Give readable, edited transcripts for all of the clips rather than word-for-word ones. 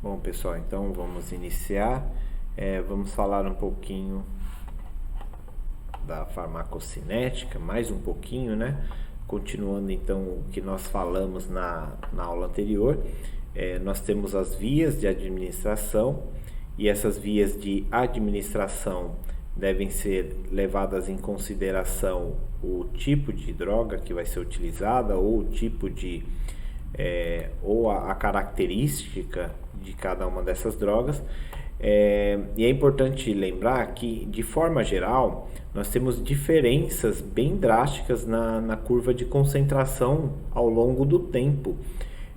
Bom, pessoal, então vamos iniciar. Vamos falar um pouquinho da farmacocinética, mais um pouquinho, né? Continuando então o que nós falamos na aula anterior, nós temos as vias de administração e essas vias de administração devem ser levadas em consideração o tipo de droga que vai ser utilizada ou o tipo de ou a característica de cada uma dessas drogas. E é importante lembrar que, de forma geral, nós temos diferenças bem drásticas na curva de concentração ao longo do tempo.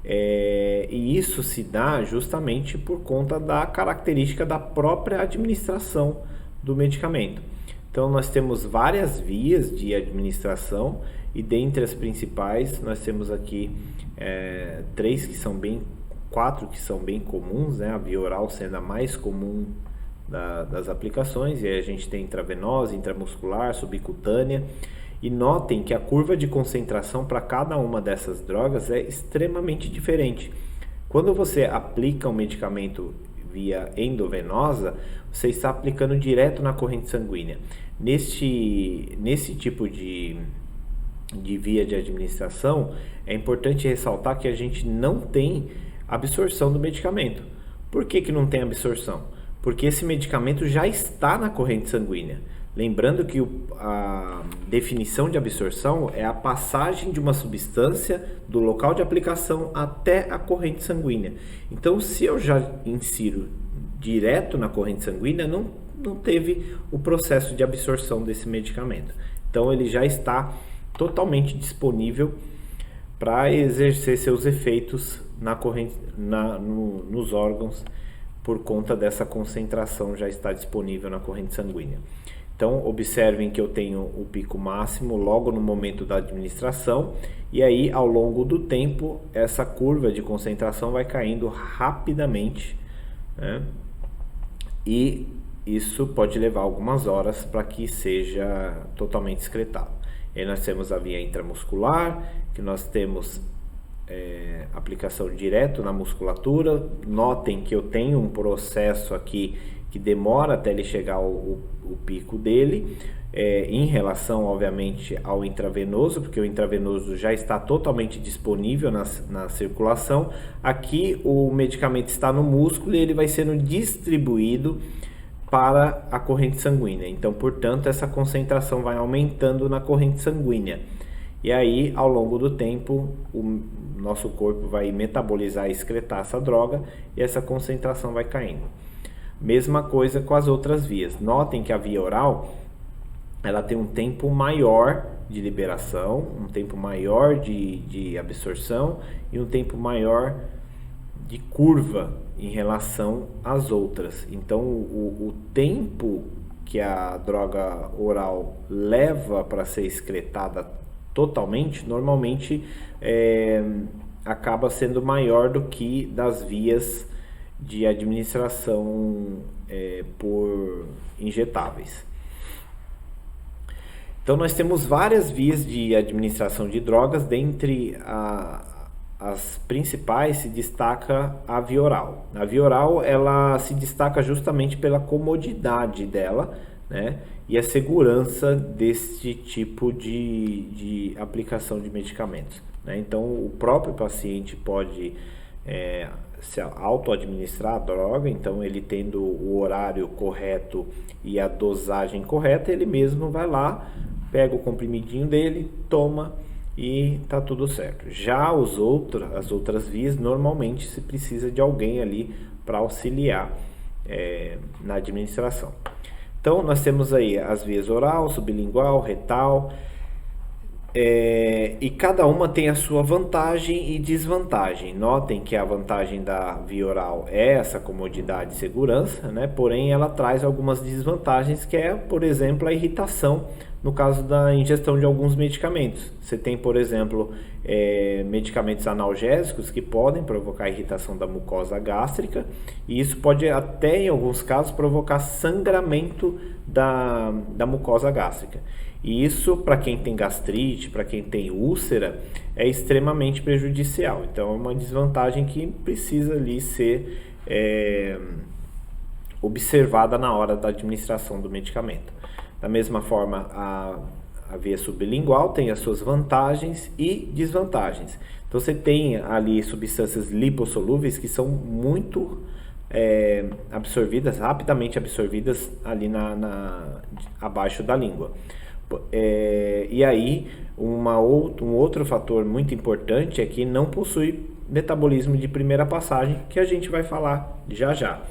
E isso se dá justamente por conta da característica da própria administração do medicamento. Então, nós temos várias vias de administração e dentre as principais nós temos aqui quatro que são bem comuns, né? A via oral sendo a mais comum das aplicações, e aí a gente tem intravenosa, intramuscular, subcutânea. E notem que a curva de concentração para cada uma dessas drogas é extremamente diferente. Quando você aplica um medicamento via endovenosa, você está aplicando direto na corrente sanguínea. Nesse tipo de via de administração, é importante ressaltar que a gente não tem absorção do medicamento. Por que não tem absorção? Porque esse medicamento já está na corrente sanguínea. Lembrando que a definição de absorção é a passagem de uma substância do local de aplicação até a corrente sanguínea. Então, se eu já insiro direto na corrente sanguínea, não teve o processo de absorção desse medicamento. Então, ele já está totalmente disponível para exercer seus efeitos na corrente, nos órgãos, por conta dessa concentração já está disponível na corrente sanguínea. Então, observem que eu tenho o pico máximo logo no momento da administração, e aí, ao longo do tempo, essa curva de concentração vai caindo rapidamente, né? E isso pode levar algumas horas para que seja totalmente excretado. E aí nós temos a via intramuscular, que nós temos aplicação direto na musculatura. Notem que eu tenho um processo aqui que demora até ele chegar ao pico dele, em relação, obviamente, ao intravenoso, porque o intravenoso já está totalmente disponível na circulação. Aqui o medicamento está no músculo e ele vai sendo distribuído para a corrente sanguínea. Então, portanto, essa concentração vai aumentando na corrente sanguínea. E aí, ao longo do tempo, o nosso corpo vai metabolizar e excretar essa droga e essa concentração vai caindo. Mesma coisa com as outras vias. Notem que a via oral, ela tem um tempo maior de liberação, um tempo maior de absorção e um tempo maior de curva em relação às outras. Então, o tempo que a droga oral leva para ser excretada totalmente, normalmente acaba sendo maior do que das vias de administração por injetáveis. Então, nós temos várias vias de administração de drogas. Dentre as principais se destaca a via oral. A via oral, ela se destaca justamente pela comodidade dela, né? E a segurança desse tipo de aplicação de medicamentos, né? Então, o próprio paciente pode se auto-administrar a droga. Então, ele tendo o horário correto e a dosagem correta, ele mesmo vai lá, pega o comprimidinho dele, toma e tá tudo certo. Já as outras vias, normalmente se precisa de alguém ali para auxiliar na administração. Então, nós temos aí as vias oral, sublingual, retal, e cada uma tem a sua vantagem e desvantagem. Notem que a vantagem da via oral é essa comodidade e segurança, né? Porém, ela traz algumas desvantagens, que é, por exemplo, a irritação no caso da ingestão de alguns medicamentos. Você tem, por exemplo, medicamentos analgésicos que podem provocar irritação da mucosa gástrica, e isso pode até, em alguns casos, provocar sangramento da mucosa gástrica. E isso, para quem tem gastrite, para quem tem úlcera, é extremamente prejudicial. Então, é uma desvantagem que precisa ali ser observada na hora da administração do medicamento. Da mesma forma, a via sublingual tem as suas vantagens e desvantagens. Então você tem ali substâncias lipossolúveis que são muito absorvidas, rapidamente absorvidas ali abaixo da língua. E aí um outro fator muito importante é que não possui metabolismo de primeira passagem, que a gente vai falar já já.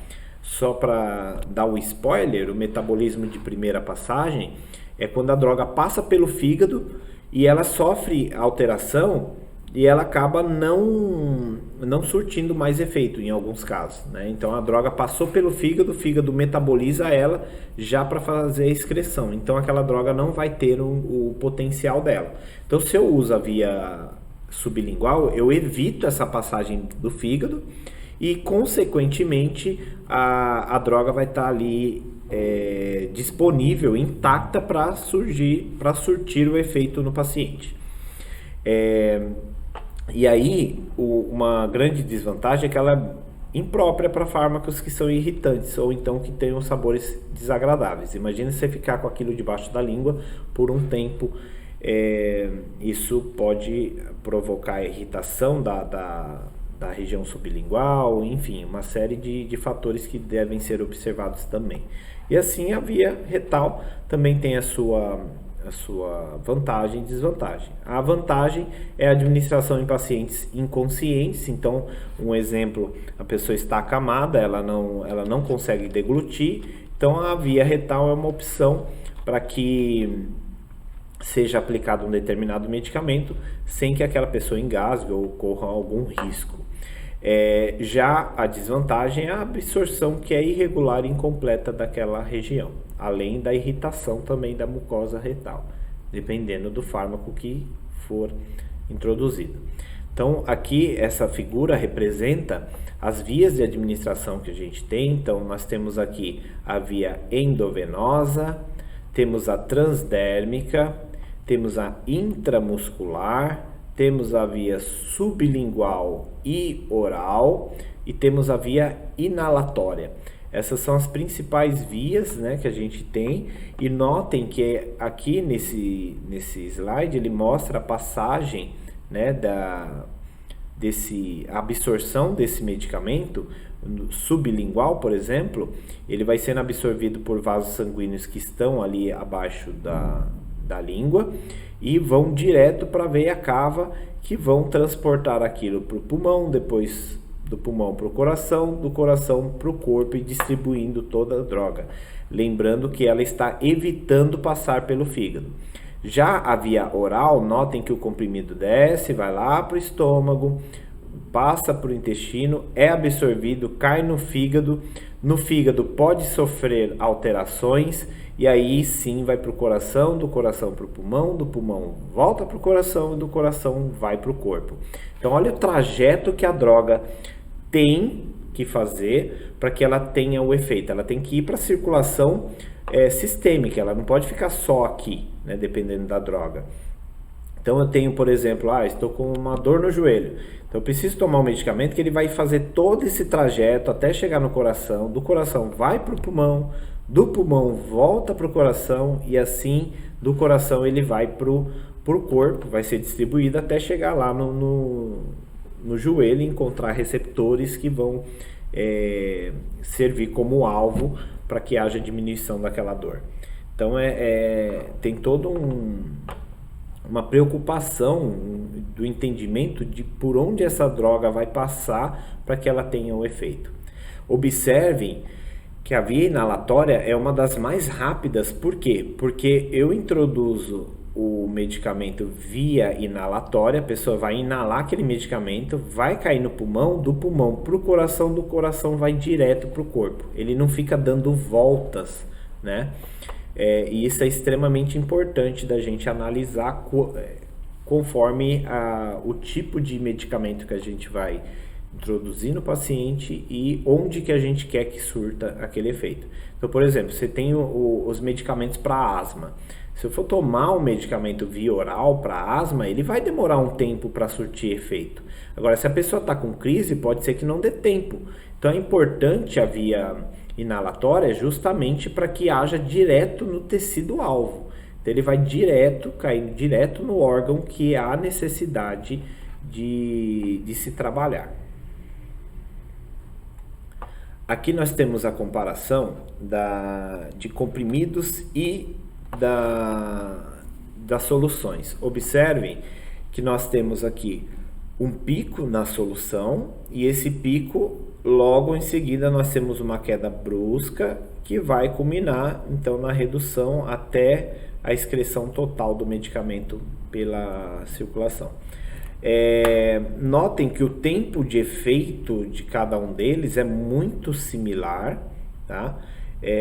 Só para dar o spoiler, o metabolismo de primeira passagem é quando a droga passa pelo fígado e ela sofre alteração e ela acaba não surtindo mais efeito em alguns casos, né? Então a droga passou pelo fígado, o fígado metaboliza ela já para fazer a excreção. Então aquela droga não vai ter o potencial dela. Então se eu uso a via sublingual, eu evito essa passagem do fígado e consequentemente a droga vai estar ali disponível, intacta para surtir o efeito no paciente. E aí uma grande desvantagem é que ela é imprópria para fármacos que são irritantes ou então que tenham sabores desagradáveis. Imagina você ficar com aquilo debaixo da língua por um tempo. Isso pode provocar irritação da região sublingual, enfim, uma série de fatores que devem ser observados também. E assim a via retal também tem a sua vantagem e desvantagem. A vantagem é a administração em pacientes inconscientes. Então, um exemplo, a pessoa está acamada, ela não consegue deglutir, então a via retal é uma opção para que seja aplicado um determinado medicamento sem que aquela pessoa engasgue ou corra algum risco. Já a desvantagem é a absorção, que é irregular e incompleta daquela região, além da irritação também da mucosa retal, dependendo do fármaco que for introduzido. Então aqui essa figura representa as vias de administração que a gente tem. Então nós temos aqui a via endovenosa, temos a transdérmica, temos a intramuscular, temos a via sublingual e oral e temos a via inalatória. Essas são as principais vias, né, que a gente tem. E notem que aqui nesse slide ele mostra a passagem, né, a absorção desse medicamento sublingual, por exemplo. Ele vai sendo absorvido por vasos sanguíneos que estão ali abaixo da língua e vão direto para a veia cava, que vão transportar aquilo para o pulmão, depois do pulmão para o coração, do coração para o corpo e distribuindo toda a droga. Lembrando que ela está evitando passar pelo fígado. Já a via oral, notem que o comprimido desce, vai lá para o estômago, passa para o intestino, é absorvido, cai no fígado. No fígado pode sofrer alterações e aí sim vai para o coração, do coração para o pulmão, do pulmão volta para o coração e do coração vai para o corpo. Então olha o trajeto que a droga tem que fazer para que ela tenha o efeito. Ela tem que ir para a circulação sistêmica, ela não pode ficar só aqui, né, dependendo da droga. Então eu tenho, por exemplo, estou com uma dor no joelho, então eu preciso tomar um medicamento que ele vai fazer todo esse trajeto até chegar no coração, do coração vai para o pulmão, do pulmão volta para o coração e assim do coração ele vai para o corpo, vai ser distribuído até chegar lá no joelho e encontrar receptores que vão servir como alvo para que haja diminuição daquela dor. Então tem todo uma preocupação do entendimento de por onde essa droga vai passar para que ela tenha o efeito. Observem que a via inalatória é uma das mais rápidas. Por quê? Porque eu introduzo o medicamento via inalatória, a pessoa vai inalar aquele medicamento, vai cair no pulmão, do pulmão para o coração, do coração vai direto para o corpo. Ele não fica dando voltas, né? E isso é extremamente importante da gente analisar conforme o tipo de medicamento que a gente vai introduzir no paciente e onde que a gente quer que surta aquele efeito. Então, por exemplo, você tem os medicamentos para asma. Se eu for tomar um medicamento via oral para asma, ele vai demorar um tempo para surtir efeito. Agora, se a pessoa está com crise, pode ser que não dê tempo. Então, é importante a via inalatória justamente para que haja direto no tecido-alvo. Então, ele vai direto, caindo direto no órgão que há necessidade de se trabalhar. Aqui nós temos a comparação de comprimidos e das soluções. Observem que nós temos aqui um pico na solução e esse pico, logo em seguida, nós temos uma queda brusca que vai culminar então na redução até a excreção total do medicamento pela circulação. Notem que o tempo de efeito de cada um deles é muito similar, tá?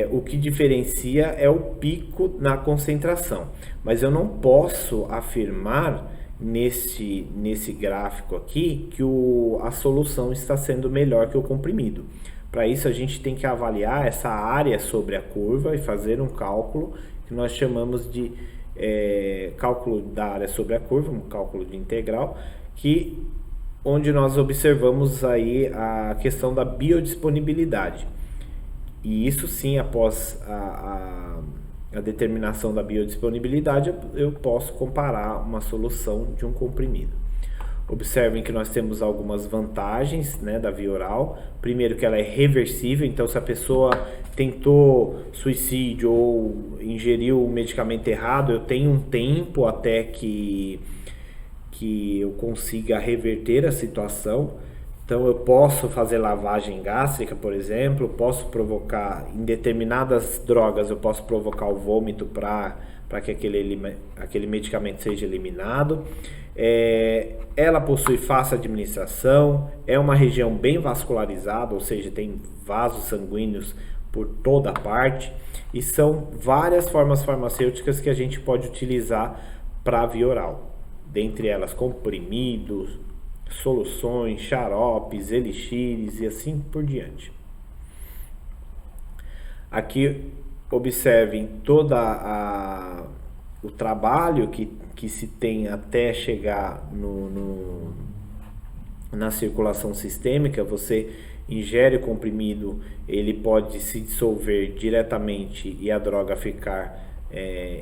O que diferencia é o pico na concentração, mas eu não posso afirmar nesse gráfico aqui que a solução está sendo melhor que o comprimido. Para isso a gente tem que avaliar essa área sobre a curva e fazer um cálculo que nós chamamos de cálculo da área sobre a curva, um cálculo de integral, onde nós observamos aí a questão da biodisponibilidade. E isso sim, após a determinação da biodisponibilidade, eu posso comparar uma solução de um comprimido. Observem que nós temos algumas vantagens, né, da via oral. Primeiro, que ela é reversível, então se a pessoa tentou suicídio ou ingeriu o medicamento errado, eu tenho um tempo até que eu consiga reverter a situação. Então eu posso fazer lavagem gástrica, por exemplo, posso provocar, em determinadas drogas, eu posso provocar o vômito para que aquele medicamento seja eliminado. Ela possui fácil administração, é uma região bem vascularizada, ou seja, tem vasos sanguíneos por toda parte, e são várias formas farmacêuticas que a gente pode utilizar para a via oral, dentre elas comprimidos, soluções, xaropes, elixires e assim por diante. Aqui observem todo o trabalho que se tem até chegar na circulação sistêmica. Você ingere o comprimido, ele pode se dissolver diretamente e a droga ficar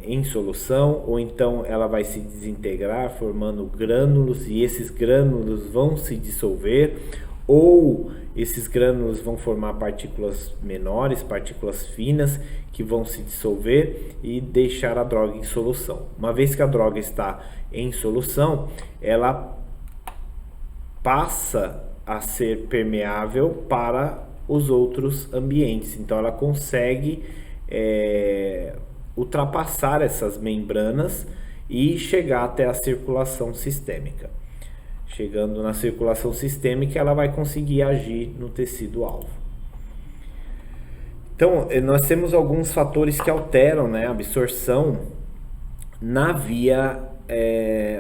em solução, ou então ela vai se desintegrar formando grânulos e esses grânulos vão se dissolver, ou esses grânulos vão formar partículas menores, partículas finas que vão se dissolver e deixar a droga em solução. Uma vez que a droga está em solução, ela passa a ser permeável para os outros ambientes, então ela consegue ultrapassar essas membranas e chegar até a circulação sistêmica. Chegando na circulação sistêmica, ela vai conseguir agir no tecido-alvo. Então, nós temos alguns fatores que alteram, né, a absorção na via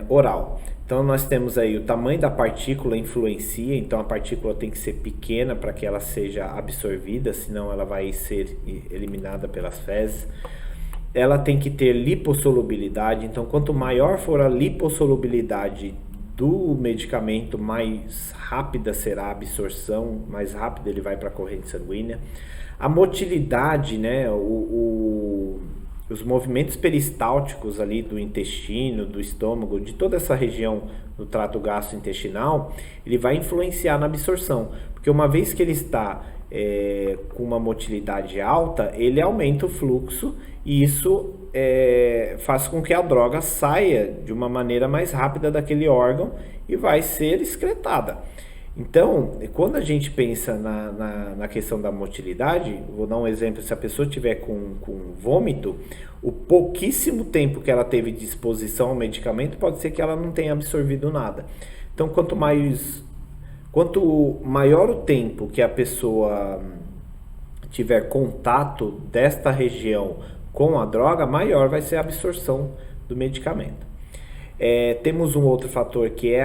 oral. Então, nós temos aí o tamanho da partícula influencia, então a partícula tem que ser pequena para que ela seja absorvida, senão ela vai ser eliminada pelas fezes. Ela tem que ter lipossolubilidade, então quanto maior for a lipossolubilidade do medicamento, mais rápida será a absorção, mais rápido ele vai para a corrente sanguínea. A motilidade, né, os movimentos peristálticos ali do intestino, do estômago, de toda essa região do trato gastrointestinal, ele vai influenciar na absorção, porque uma vez que ele está com uma motilidade alta, ele aumenta o fluxo e isso faz com que a droga saia de uma maneira mais rápida daquele órgão e vai ser excretada. Então, quando a gente pensa na questão da motilidade, vou dar um exemplo: se a pessoa tiver com vômito, o pouquíssimo tempo que ela teve de exposição ao medicamento, pode ser que ela não tenha absorvido nada. Então, quanto maior o tempo que a pessoa tiver contato desta região com a droga, maior vai ser a absorção do medicamento. Temos um outro fator que é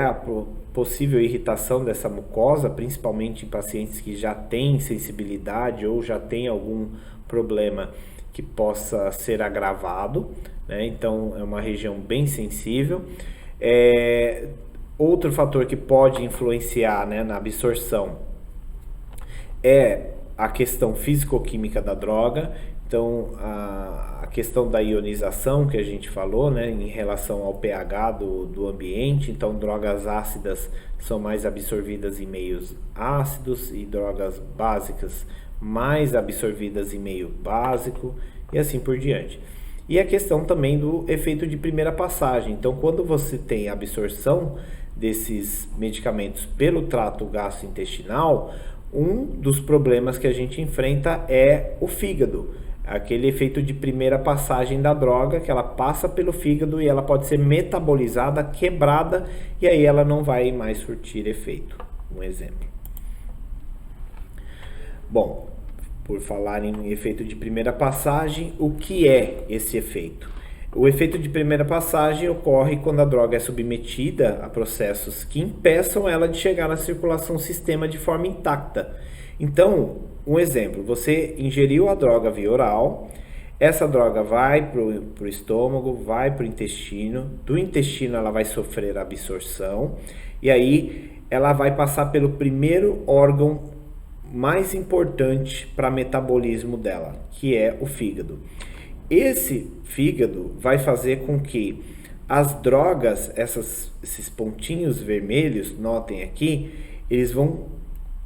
possível irritação dessa mucosa, principalmente em pacientes que já têm sensibilidade ou já têm algum problema que possa ser agravado, né? Então é uma região bem sensível. Outro fator que pode influenciar, né, na absorção é a questão físico-química da droga. Então a questão da ionização que a gente falou, né, em relação ao pH do ambiente. Então drogas ácidas são mais absorvidas em meios ácidos e drogas básicas mais absorvidas em meio básico e assim por diante. E a questão também do efeito de primeira passagem. Então, quando você tem absorção desses medicamentos pelo trato gastrointestinal, um dos problemas que a gente enfrenta é o fígado. Aquele efeito de primeira passagem da droga, que ela passa pelo fígado e ela pode ser metabolizada, quebrada, e aí ela não vai mais surtir efeito. Um exemplo. Bom, por falar em efeito de primeira passagem, o que é esse efeito? O efeito de primeira passagem ocorre quando a droga é submetida a processos que impeçam ela de chegar na circulação sistema de forma intacta. Então, um exemplo, você ingeriu a droga via oral, essa droga vai para o estômago, vai para o intestino, do intestino ela vai sofrer absorção, e aí ela vai passar pelo primeiro órgão mais importante para metabolismo dela, que é o fígado. Esse fígado vai fazer com que as drogas, esses pontinhos vermelhos, notem aqui, eles vão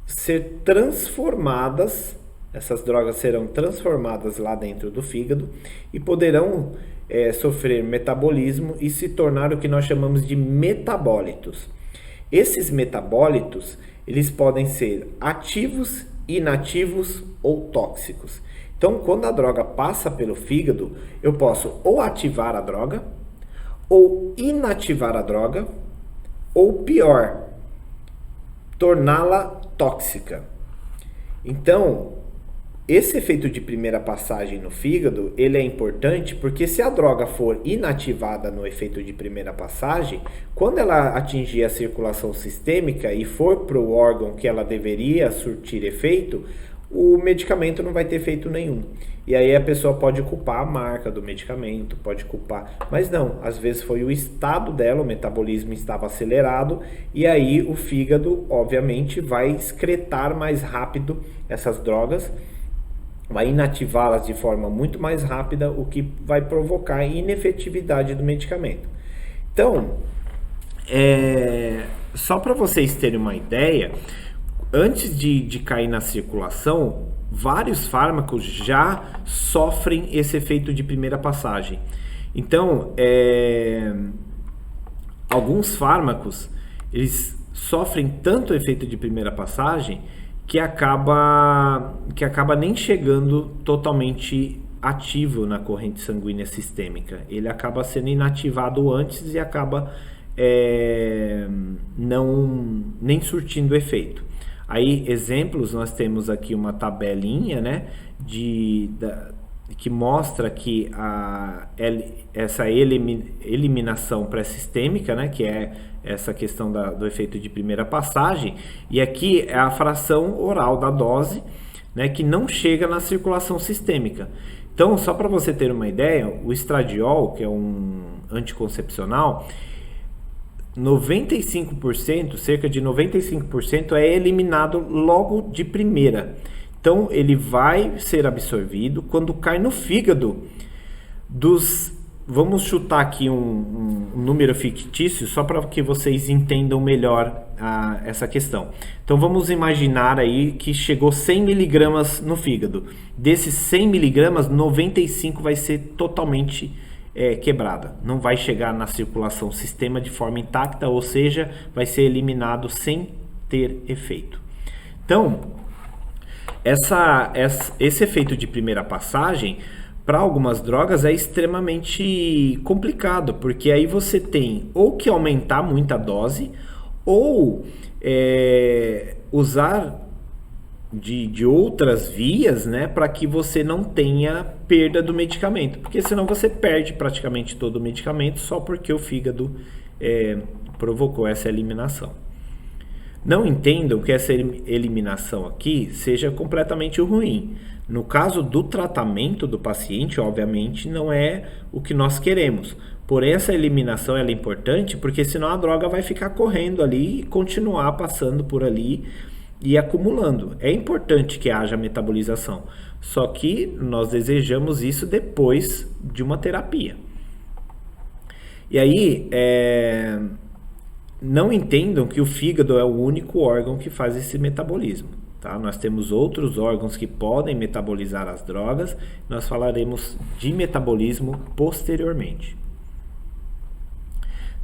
ser transformadas, essas drogas serão transformadas lá dentro do fígado e poderão sofrer metabolismo e se tornar o que nós chamamos de metabólitos. Esses metabólitos, eles podem ser ativos, inativos ou tóxicos. Então, quando a droga passa pelo fígado, eu posso ou ativar a droga, ou inativar a droga, ou pior, torná-la tóxica. Então, esse efeito de primeira passagem no fígado, ele é importante porque se a droga for inativada no efeito de primeira passagem, quando ela atingir a circulação sistêmica e for para o órgão que ela deveria surtir efeito, o medicamento não vai ter efeito nenhum. E aí a pessoa pode culpar a marca do medicamento, pode culpar, mas não, às vezes foi o estado dela, o metabolismo estava acelerado e aí o fígado, obviamente, vai excretar mais rápido essas drogas, vai inativá-las de forma muito mais rápida, o que vai provocar inefetividade do medicamento. Então, só para vocês terem uma ideia, antes de cair na circulação, vários fármacos já sofrem esse efeito de primeira passagem. Então, alguns fármacos, eles sofrem tanto o efeito de primeira passagem que acaba nem chegando totalmente ativo na corrente sanguínea sistêmica. Ele acaba sendo inativado antes e acaba nem surtindo efeito. Aí, exemplos, nós temos aqui uma tabelinha, né, que mostra que essa eliminação pré-sistêmica, né, que é essa questão do efeito de primeira passagem, e aqui é a fração oral da dose, né, que não chega na circulação sistêmica. Então, só para você ter uma ideia, o estradiol, que é um anticoncepcional, 95%, cerca de 95% é eliminado logo de primeira. Então, ele vai ser absorvido quando cai no fígado vamos chutar aqui um número fictício, só para que vocês entendam melhor essa questão. Então, vamos imaginar aí que chegou 100 miligramas no fígado. Desses 100 miligramas, 95 vai ser totalmente quebrada. Não vai chegar na circulação sistema de forma intacta, ou seja, vai ser eliminado sem ter efeito. Então, esse efeito de primeira passagem, para algumas drogas é extremamente complicado, porque aí você tem ou que aumentar muito a dose, ou usar de outras vias, né, para que você não tenha perda do medicamento, porque senão você perde praticamente todo o medicamento só porque o fígado provocou essa eliminação. Não entendam que essa eliminação aqui seja completamente ruim. No caso do tratamento do paciente, obviamente, não é o que nós queremos. Porém, essa eliminação ela é importante porque senão a droga vai ficar correndo ali e continuar passando por ali e acumulando. É importante que haja metabolização, só que nós desejamos isso depois de uma terapia. E aí, não entendam que o fígado é o único órgão que faz esse metabolismo. Tá? Nós temos outros órgãos que podem metabolizar as drogas, nós falaremos de metabolismo posteriormente.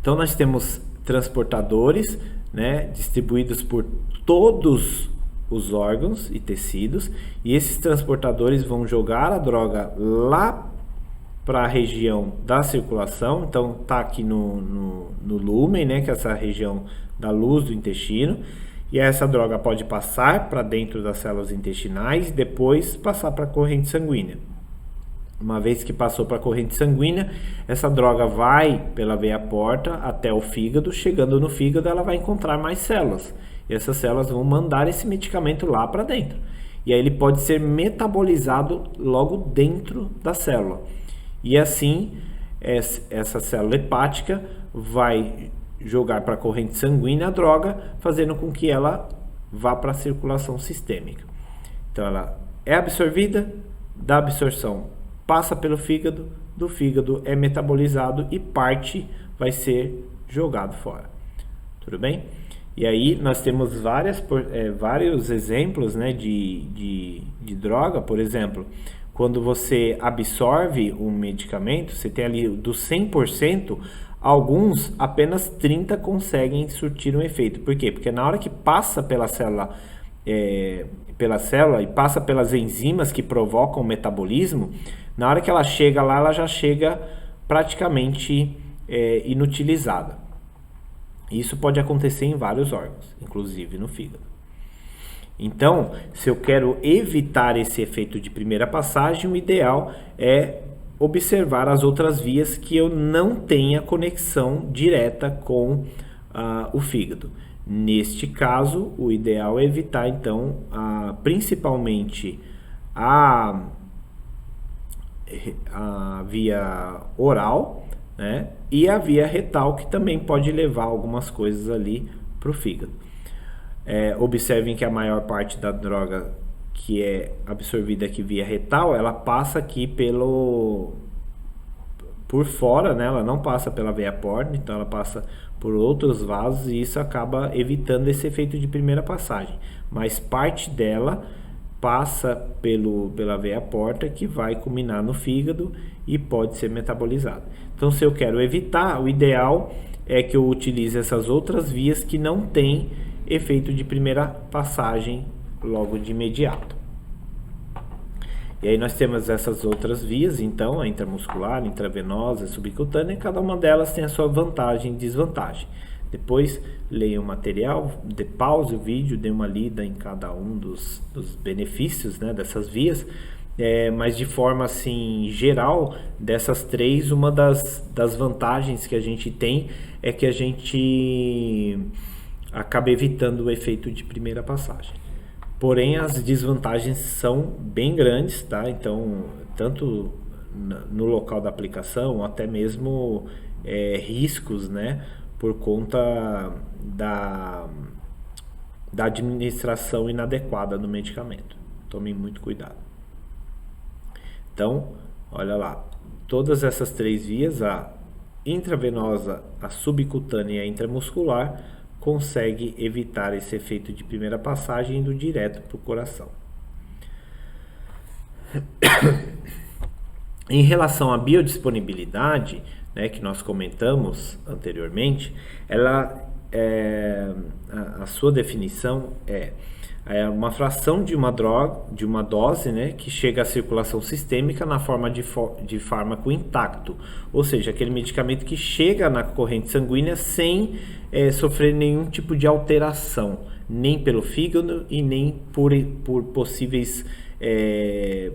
Então nós temos transportadores, né, distribuídos por todos os órgãos e tecidos, e esses transportadores vão jogar a droga lá para a região da circulação. Então tá aqui no lúmen, né, que é essa região da luz do intestino, e essa droga pode passar para dentro das células intestinais e depois passar para a corrente sanguínea. Uma vez que passou para a corrente sanguínea, essa droga vai pela veia porta até o fígado. Chegando no fígado, ela vai encontrar mais células. E essas células vão mandar esse medicamento lá para dentro. E aí ele pode ser metabolizado logo dentro da célula. E assim, essa célula hepática vai jogar para a corrente sanguínea a droga, fazendo com que ela vá para a circulação sistêmica. Então ela é absorvida, da absorção passa pelo fígado, do fígado é metabolizado e parte vai ser jogado fora. Tudo bem? E aí nós temos vários exemplos, né, de droga. Por exemplo, quando você absorve um medicamento, você tem ali dos 100%, alguns apenas 30 conseguem surtir um efeito. Por quê? Porque na hora que passa pela célula e passa pelas enzimas que provocam o metabolismo, na hora que ela chega lá, ela já chega praticamente inutilizada. Isso pode acontecer em vários órgãos, inclusive no fígado. Então, se eu quero evitar esse efeito de primeira passagem, o ideal é observar as outras vias que eu não tenha conexão direta com o fígado. Neste caso, o ideal é evitar, então, principalmente a via oral, né, e a via retal, que também pode levar algumas coisas ali para o fígado. Observem que a maior parte da droga que é absorvida aqui via retal, ela passa aqui por fora, né? Ela não passa pela veia porta, então ela passa por outros vasos e isso acaba evitando esse efeito de primeira passagem. Mas parte dela passa pela veia porta, que vai culminar no fígado e pode ser metabolizado. Então, se eu quero evitar, o ideal é que eu utilize essas outras vias que não têm efeito de primeira passagem logo de imediato. E aí nós temos essas outras vias, então, a intramuscular, intravenosa, subcutânea, cada uma delas tem a sua vantagem e desvantagem. Depois leia o material, pause o vídeo, dê uma lida em cada um dos benefícios, né, dessas vias, mas de forma assim geral, dessas três, uma das vantagens que a gente tem é que a gente acaba evitando o efeito de primeira passagem. Porém, as desvantagens são bem grandes, tá? Então, tanto no local da aplicação, até mesmo riscos, né? Por conta da administração inadequada do medicamento. Tomem muito cuidado. Então, olha lá, todas essas três vias, a intravenosa, a subcutânea e a intramuscular, consegue evitar esse efeito de primeira passagem indo direto para o coração. Em relação à biodisponibilidade, né, que nós comentamos anteriormente, a sua definição é uma fração de uma dose, né, que chega à circulação sistêmica na forma de fármaco intacto, ou seja, aquele medicamento que chega na corrente sanguínea sem sofrer nenhum tipo de alteração, nem pelo fígado e nem por possíveis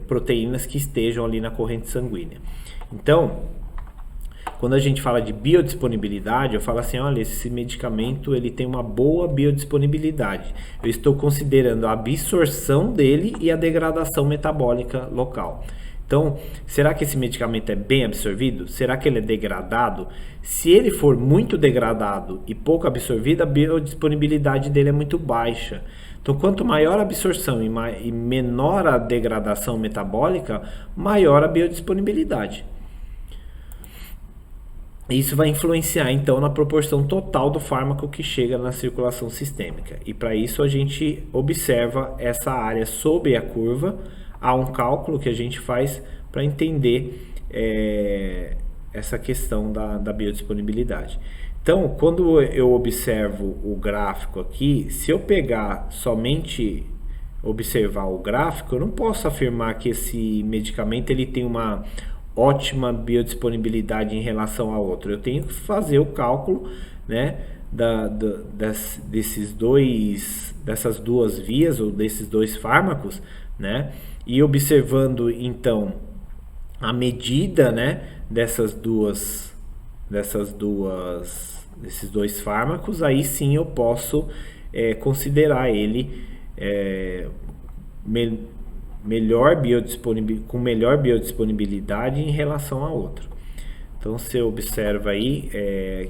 proteínas que estejam ali na corrente sanguínea. Então, Quando a gente fala de biodisponibilidade, eu falo assim, olha, esse medicamento ele tem uma boa biodisponibilidade. Eu estou considerando a absorção dele e a degradação metabólica local. Então, será que esse medicamento é bem absorvido? Será que ele é degradado? Se ele for muito degradado e pouco absorvido, a biodisponibilidade dele é muito baixa. Então, quanto maior a absorção e menor a degradação metabólica, maior a biodisponibilidade. Isso vai influenciar, então, na proporção total do fármaco que chega na circulação sistêmica. E para isso a gente observa essa área sob a curva. Há um cálculo que a gente faz para entender essa questão da biodisponibilidade. Então, quando eu observo o gráfico aqui, se eu pegar somente observar o gráfico, eu não posso afirmar que esse medicamento ele tem uma ótima biodisponibilidade em relação a outro. Eu tenho que fazer o cálculo, né, dessas duas vias ou desses dois fármacos, né, e observando então a medida, né, desses dois fármacos, aí sim eu posso considerar ele com melhor biodisponibilidade em relação a outro. Então você observa aí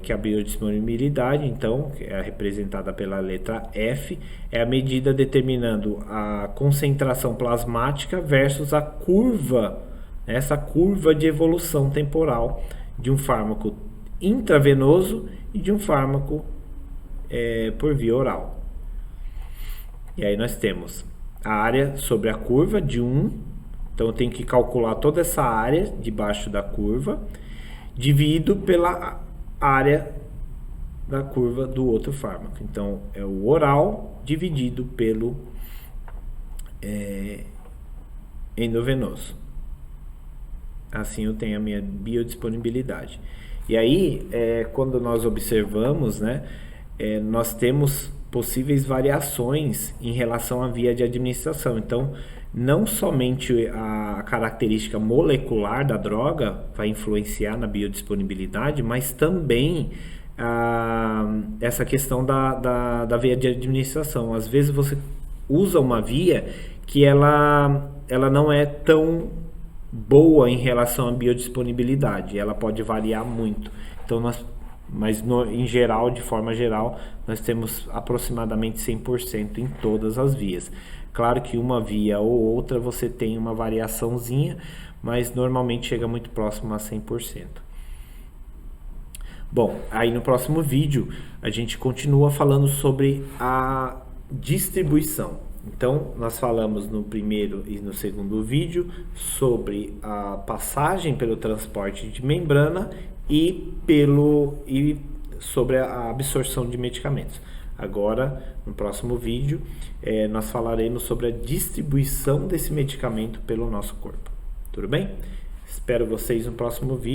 que a biodisponibilidade, então, que é representada pela letra F, é a medida determinando a concentração plasmática versus a curva, essa curva de evolução temporal de um fármaco intravenoso e de um fármaco por via oral. E aí nós temos a área sobre a curva de 1, então eu tenho que calcular toda essa área debaixo da curva, dividido pela área da curva do outro fármaco. Então, é o oral dividido pelo endovenoso. Assim eu tenho a minha biodisponibilidade. E aí, quando nós observamos, né, nós temos possíveis variações em relação à via de administração. Então, não somente a característica molecular da droga vai influenciar na biodisponibilidade, mas também essa questão da via de administração. Às vezes você usa uma via que ela não é tão boa em relação à biodisponibilidade, ela pode variar muito. Então, em geral, de forma geral, nós temos aproximadamente 100% em todas as vias. Claro que uma via ou outra você tem uma variaçãozinha, mas normalmente chega muito próximo a 100%. Bom, aí no próximo vídeo a gente continua falando sobre a distribuição. Então, nós falamos no primeiro e no segundo vídeo sobre a passagem pelo transporte de membrana e sobre a absorção de medicamentos. Agora, no próximo vídeo, nós falaremos sobre a distribuição desse medicamento pelo nosso corpo. Tudo bem? Espero vocês no próximo vídeo.